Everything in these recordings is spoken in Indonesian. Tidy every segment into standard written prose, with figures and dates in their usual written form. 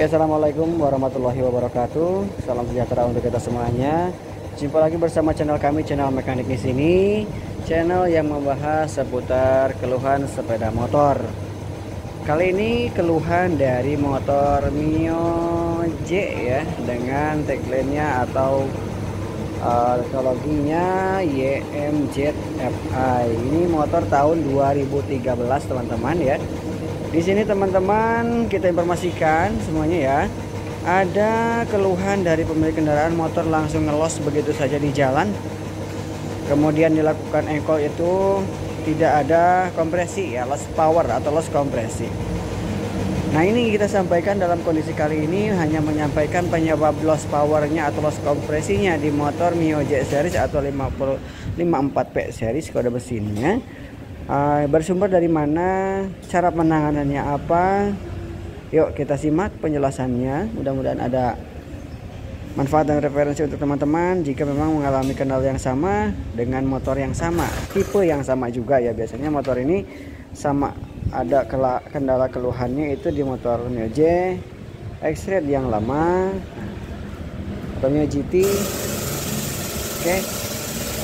Oke, assalamualaikum warahmatullahi wabarakatuh. Salam sejahtera untuk kita semuanya. Jumpa lagi bersama channel kami, channel Mekanik di sini, channel yang membahas seputar keluhan sepeda motor. Kali ini keluhan dari motor Mio J ya, dengan tagline-nya atau teknologinya YMZFi. Ini motor tahun 2013 teman-teman ya. Di sini teman-teman kita informasikan semuanya ya. Ada keluhan dari pemilik kendaraan motor langsung ngelos begitu saja di jalan. Kemudian dilakukan engkol itu tidak ada kompresi ya, loss power atau loss kompresi. Nah, ini kita sampaikan dalam kondisi kali ini hanya menyampaikan penyebab loss powernya atau loss kompresinya di motor Mio J series atau 54P series kode mesinnya. Bersumber dari mana, cara penanganannya apa, yuk kita simak penjelasannya. Mudah-mudahan ada manfaat dan referensi untuk teman-teman jika memang mengalami kendala yang sama dengan motor yang sama, tipe yang sama juga ya. Biasanya motor ini sama, ada kendala keluhannya itu di motor Mio J X-Red yang lama atau Mio GT. Oke,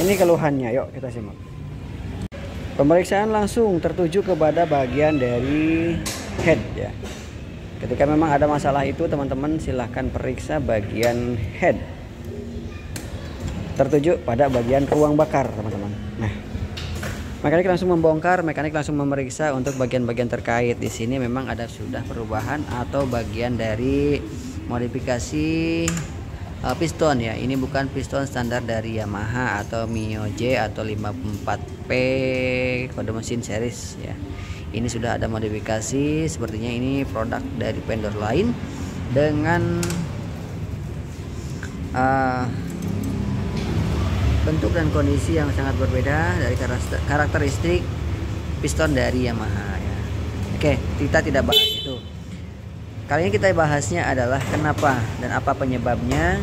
ini keluhannya, yuk kita simak. Pemeriksaan langsung tertuju kepada bagian dari head ya. Ketika memang ada masalah itu, teman-teman silahkan periksa bagian head. Tertuju pada bagian ruang bakar, teman-teman. Nah, mekanik langsung membongkar, mekanik langsung memeriksa untuk bagian-bagian terkait. Di sini memang ada sudah perubahan atau bagian dari modifikasi piston ya. Ini bukan piston standar dari Yamaha atau Mio J atau 54P kode mesin series ya. Ini sudah ada modifikasi, sepertinya ini produk dari vendor lain dengan bentuk dan kondisi yang sangat berbeda dari karakteristik piston dari Yamaha ya. Oke, kita tidak bahas itu. Kali ini kita bahasnya adalah kenapa dan apa penyebabnya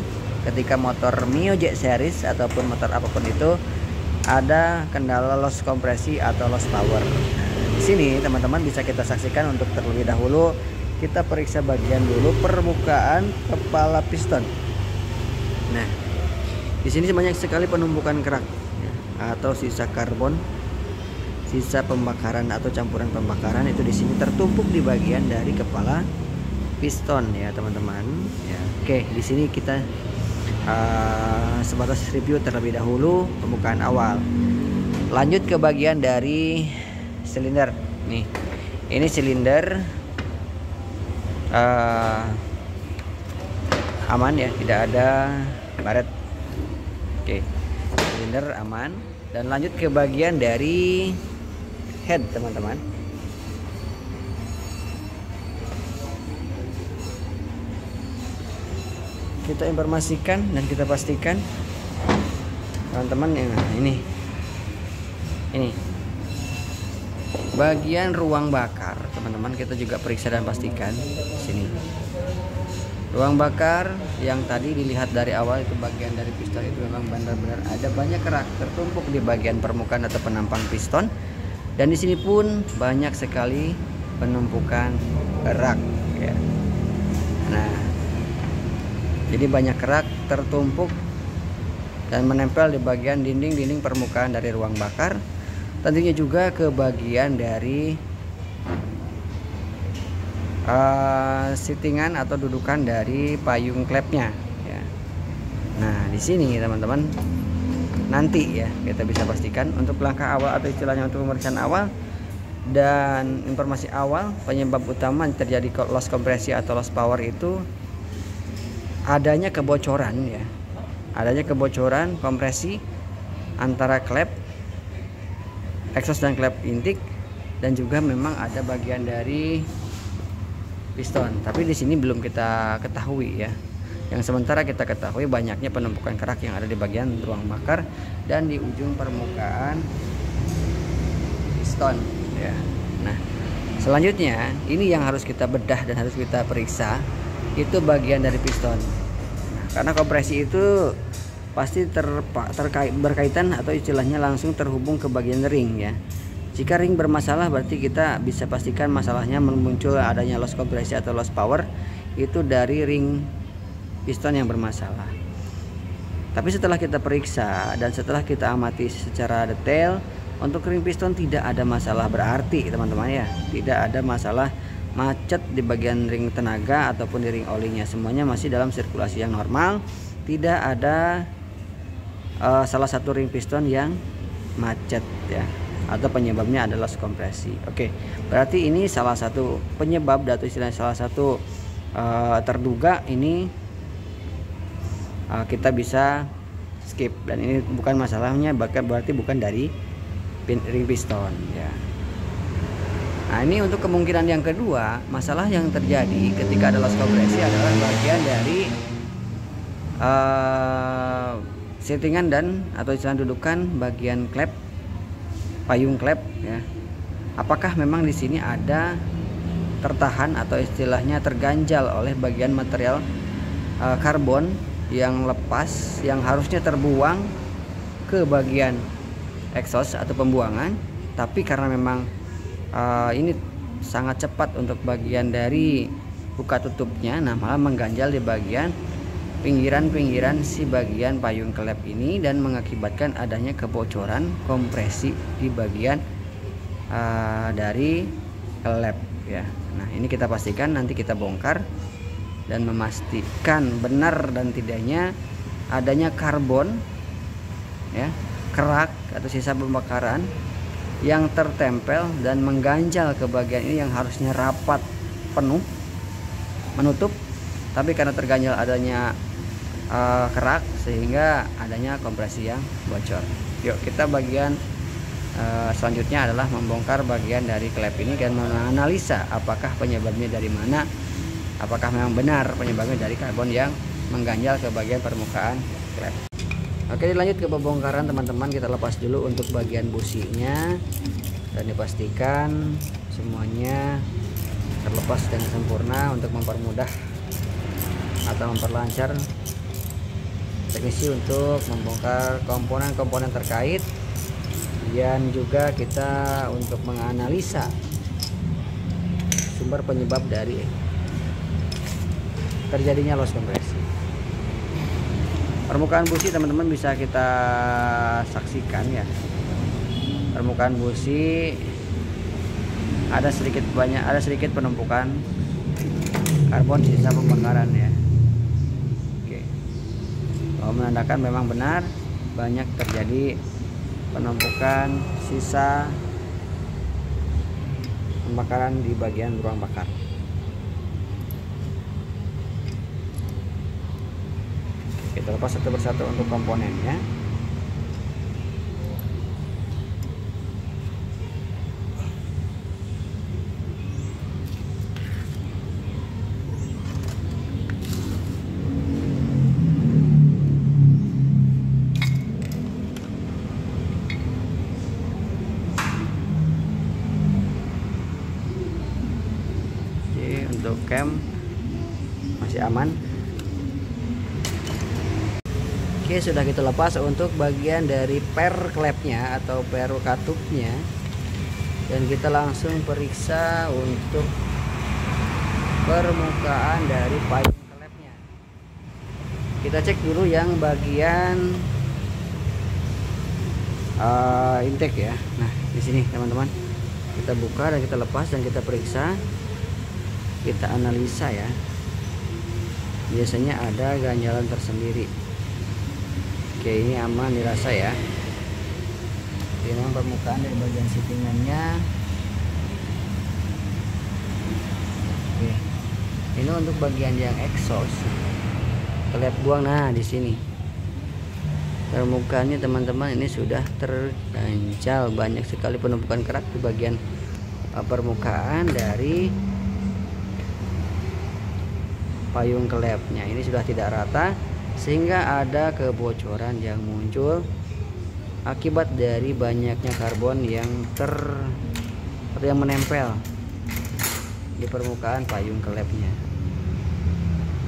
ketika motor Mio J series ataupun motor apapun itu ada kendala loss kompresi atau loss power. Di sini teman-teman bisa kita saksikan. Untuk terlebih dahulu kita periksa bagian dulu permukaan kepala piston. Nah, di sini banyak sekali penumpukan kerak ya, atau sisa karbon, sisa pembakaran atau campuran pembakaran itu di sini tertumpuk di bagian dari kepala piston ya teman-teman ya. Oke, di sini kita sebatas review terlebih dahulu pembukaan awal. Lanjut ke bagian dari silinder nih. Ini silinder aman ya, tidak ada baret. Oke, silinder aman. Dan lanjut ke bagian dari head teman-teman. Kita informasikan dan kita pastikan teman-teman yang ini bagian ruang bakar teman-teman, kita juga periksa dan pastikan di sini. Ruang bakar yang tadi dilihat dari awal itu bagian dari piston itu memang benar-benar ada banyak kerak tertumpuk di bagian permukaan atau penampang piston, dan di sini pun banyak sekali penumpukan kerak ya. Nah, jadi banyak kerak tertumpuk dan menempel di bagian dinding permukaan dari ruang bakar. Tentunya juga ke bagian dari sittingan atau dudukan dari payung klepnya ya. Nah, di sini teman-teman nanti ya kita bisa pastikan untuk langkah awal atau istilahnya untuk pemeriksaan awal dan informasi awal, penyebab utama terjadi loss kompresi atau loss power itu adanya kebocoran ya, adanya kebocoran kompresi antara klep exhaust dan klep intake, dan juga memang ada bagian dari piston. Tapi di sini belum kita ketahui ya. Yang sementara kita ketahui banyaknya penumpukan kerak yang ada di bagian ruang bakar dan di ujung permukaan piston ya. Nah, selanjutnya ini yang harus kita bedah dan harus kita periksa, itu bagian dari piston. Nah, karena kompresi itu pasti berkaitan atau istilahnya langsung terhubung ke bagian ring ya. Jika ring bermasalah berarti kita bisa pastikan masalahnya muncul adanya loss kompresi atau loss power itu dari ring piston yang bermasalah. Tapi setelah kita periksa dan setelah kita amati secara detail, untuk ring piston tidak ada masalah berarti teman-teman ya. Tidak ada masalah macet di bagian ring tenaga ataupun di ring olinya. Semuanya masih dalam sirkulasi yang normal. Tidak ada salah satu ring piston yang macet ya, atau penyebabnya adalah kompresi. Oke, berarti ini salah satu penyebab atau istilahnya salah satu terduga ini kita bisa skip, dan ini bukan masalahnya, bahkan berarti bukan dari ring piston ya. Nah, ini untuk kemungkinan yang kedua, masalah yang terjadi ketika ada loss kompresi adalah bagian dari settingan dan atau istilah dudukan bagian klep, payung klep ya. Apakah memang di sini ada tertahan atau istilahnya terganjal oleh bagian material karbon yang lepas, yang harusnya terbuang ke bagian exhaust atau pembuangan, tapi karena memang ini sangat cepat untuk bagian dari buka tutupnya, nah malah mengganjal di bagian pinggiran-pinggiran si bagian payung klep ini dan mengakibatkan adanya kebocoran kompresi di bagian dari klep ya. Nah, ini kita pastikan, nanti kita bongkar dan memastikan benar dan tidaknya adanya karbon ya, kerak atau sisa pembakaran yang tertempel dan mengganjal ke bagian ini yang harusnya rapat penuh menutup, tapi karena terganjal adanya kerak sehingga adanya kompresi yang bocor. Yuk kita bagian selanjutnya adalah membongkar bagian dari klep ini dan menganalisa apakah penyebabnya dari mana, apakah memang benar penyebabnya dari karbon yang mengganjal ke bagian permukaan klep. Oke, lanjut ke pembongkaran teman-teman. Kita lepas dulu untuk bagian businya dan dipastikan semuanya terlepas dengan sempurna untuk mempermudah atau memperlancar teknisi untuk membongkar komponen-komponen terkait, dan juga kita untuk menganalisa sumber penyebab dari terjadinya loss kompresi. Permukaan busi teman-teman bisa kita saksikan ya. Permukaan busi ada sedikit penumpukan karbon sisa pembakaran ya. Menandakan memang benar banyak terjadi penumpukan sisa pembakaran di bagian ruang bakar. Kita lepas satu persatu untuk komponennya. Untuk cam masih aman. Oke, sudah kita lepas untuk bagian dari per klepnya atau per katupnya, dan kita langsung periksa untuk permukaan dari payung klepnya. Kita cek dulu yang bagian intake ya. Nah, di sini teman-teman, kita buka dan kita lepas dan kita periksa. Kita analisa ya, biasanya ada ganjalan tersendiri. Oke, ini aman dirasa ya. Ini memang permukaan dari bagian settingannya. Oke, ini untuk bagian yang exhaust klep buang. Nah, di sini permukaannya teman-teman ini sudah terganjal, banyak sekali penumpukan kerak di bagian permukaan dari payung klepnya. Ini sudah tidak rata sehingga ada kebocoran yang muncul akibat dari banyaknya karbon yang yang menempel di permukaan payung klepnya.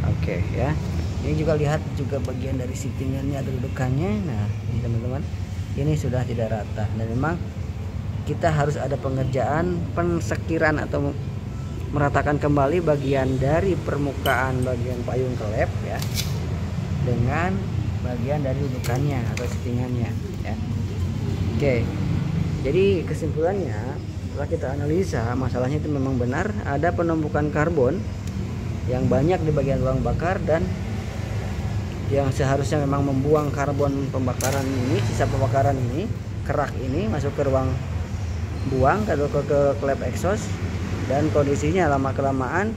Oke ya, ini juga lihat juga bagian dari settingannya atau dudukannya. Nah, ini teman-teman, ini sudah tidak rata dan memang kita harus ada pengerjaan pensekiran atau meratakan kembali bagian dari permukaan bagian payung klep ya, dengan bagian dari dudukannya atau settingannya ya. Oke, jadi kesimpulannya setelah kita analisa masalahnya itu memang benar ada penumpukan karbon yang banyak di bagian ruang bakar, dan yang seharusnya memang membuang karbon pembakaran ini, sisa pembakaran ini, kerak ini masuk ke ruang buang atau ke klep exhaust, dan kondisinya lama kelamaan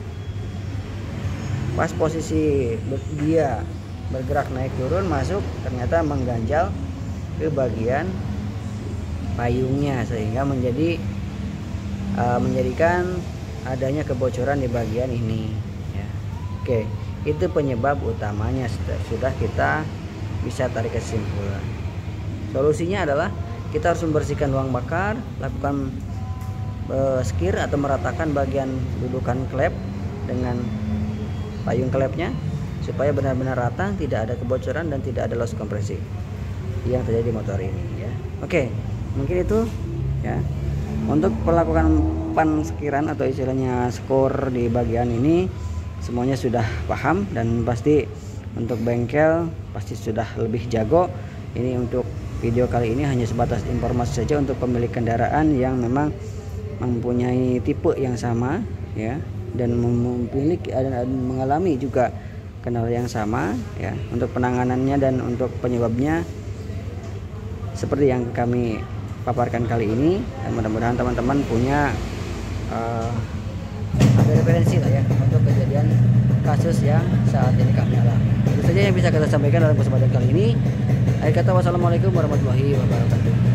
pas posisi dia bergerak naik turun masuk ternyata mengganjal ke bagian payungnya, sehingga menjadikan adanya kebocoran di bagian ini ya. Oke, itu penyebab utamanya, sudah kita bisa tarik kesimpulan. Solusinya adalah kita harus membersihkan ruang bakar, lakukan skir atau meratakan bagian dudukan klep dengan payung klepnya supaya benar-benar rata, tidak ada kebocoran dan tidak ada loss kompresi yang terjadi di motor ini ya. Oke, mungkin itu ya untuk melakukan panskiran atau istilahnya skor di bagian ini semuanya sudah paham, dan pasti untuk bengkel pasti sudah lebih jago. Ini untuk video kali ini hanya sebatas informasi saja untuk pemilik kendaraan yang memang mempunyai tipe yang sama ya, dan memiliki dan mengalami juga kendala yang sama ya. Untuk penanganannya dan untuk penyebabnya seperti yang kami paparkan kali ini, dan mudah-mudahan teman-teman punya ada referensi lah ya untuk kejadian kasus yang saat ini kami alami. Itu saja yang bisa kita sampaikan dalam kesempatan kali ini. Akhir kata, wassalamualaikum warahmatullahi wabarakatuh.